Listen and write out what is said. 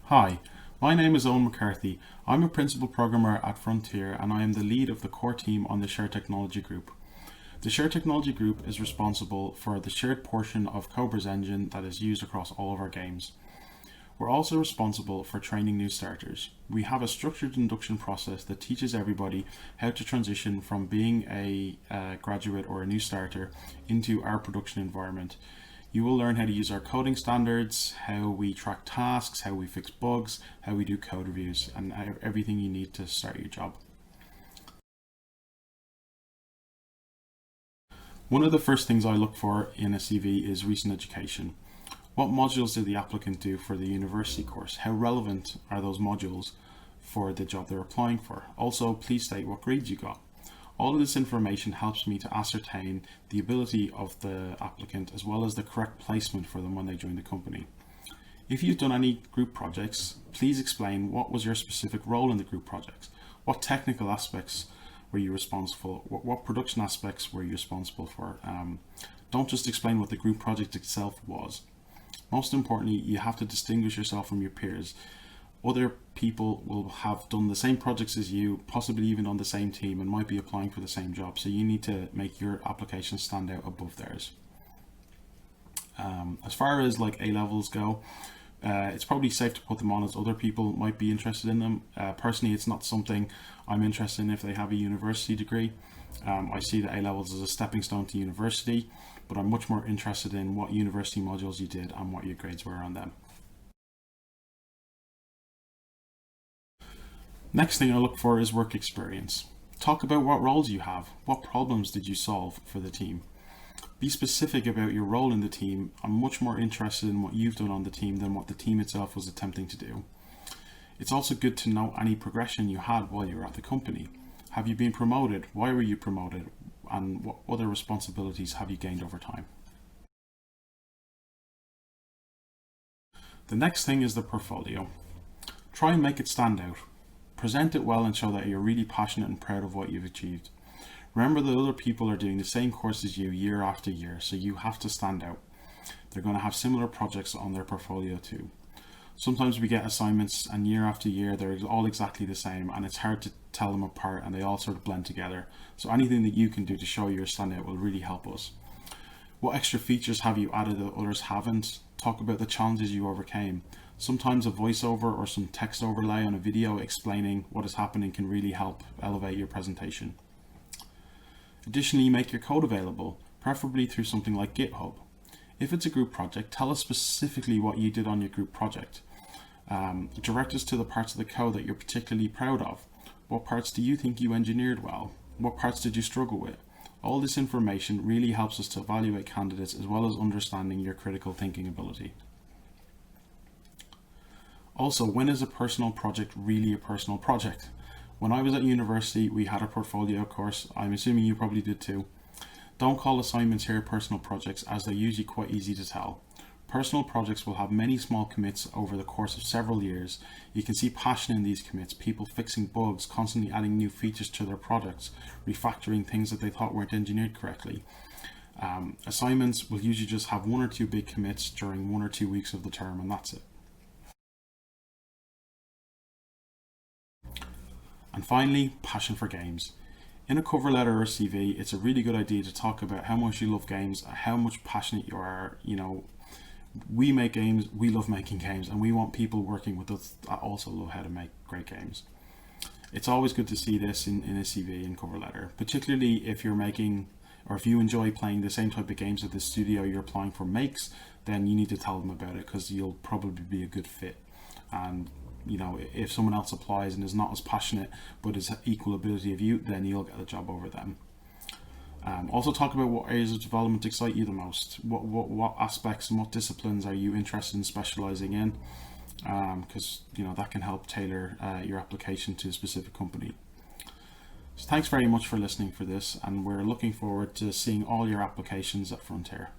Hi, my name is Owen McCarthy. I'm a principal programmer at Frontier and I am the lead of the core team on the Shared Technology Group. The Shared Technology Group is responsible for the shared portion of Cobra's engine that is used across all of our games. We're also responsible for training new starters. We have a structured induction process that teaches everybody how to transition from being a graduate or a new starter into our production environment. You will learn how to use our coding standards, how we track tasks, how we fix bugs, how we do code reviews, and everything you need to start your job. One of the first things I look for in a CV is recent education. What modules did the applicant do for the university course? How relevant are those modules for the job they're applying for? Also, please state what grades you got. All of this information helps me to ascertain the ability of the applicant as well as the correct placement for them when they join the company. If you've done any group projects, please explain what was your specific role in the group projects. What technical aspects were you responsible for? What production aspects were you responsible for? Don't just explain what the group project itself was. Most importantly, you have to distinguish yourself from your peers. Other people will have done the same projects as you, possibly even on the same team, and might be applying for the same job. So you need to make your application stand out above theirs. As far as like A levels go, it's probably safe to put them on as other people might be interested in them. Personally, it's not something I'm interested in if they have a university degree. I see the A levels as a stepping stone to university, but I'm much more interested in what university modules you did and what your grades were on them. Next thing I look for is work experience. Talk about what roles you have. What problems did you solve for the team? Be specific about your role in the team. I'm much more interested in what you've done on the team than what the team itself was attempting to do. It's also good to know any progression you had while you were at the company. Have you been promoted? Why were you promoted? And what other responsibilities have you gained over time? The next thing is the portfolio. Try and make it stand out. Present it well and show that you're really passionate and proud of what you've achieved. Remember that other people are doing the same course as you year after year, so you have to stand out. They're going to have similar projects on their portfolio too. Sometimes we get assignments and year after year they're all exactly the same and it's hard to tell them apart and they all sort of blend together. So anything that you can do to show your standout will really help us. What extra features have you added that others haven't? Talk about the challenges you overcame. Sometimes a voiceover or some text overlay on a video explaining what is happening can really help elevate your presentation. Additionally, make your code available, preferably through something like GitHub. If it's a group project, tell us specifically what you did on your group project. Direct us to the parts of the code that you're particularly proud of. What parts do you think you engineered well? What parts did you struggle with? All this information really helps us to evaluate candidates as well as understanding your critical thinking ability. Also, when is a personal project really a personal project? When I was at university, we had a portfolio course. I'm assuming you probably did too. Don't call assignments here personal projects as they're usually quite easy to tell. Personal projects will have many small commits over the course of several years. You can see passion in these commits, people fixing bugs, constantly adding new features to their products, refactoring things that they thought weren't engineered correctly. Assignments will usually just have one or two big commits during 1 or 2 weeks of the term, and that's it. And finally, passion for games. In a cover letter or CV, it's a really good idea to talk about how much you love games, how much passionate you are. You know, we make games, we love making games, and we want people working with us that also love how to make great games. It's always good to see this in a CV and cover letter, particularly if you're making or if you enjoy playing the same type of games that the studio you're applying for makes, then you need to tell them about it because you'll probably be a good fit. And you know, if someone else applies and is not as passionate but is equal ability of you, then you'll get the job over them. Also talk about what areas of development excite you the most. What aspects and what disciplines are you interested in specializing in? Because you know that can help tailor your application to a specific company. So thanks very much for listening for this, and we're looking forward to seeing all your applications at Frontier.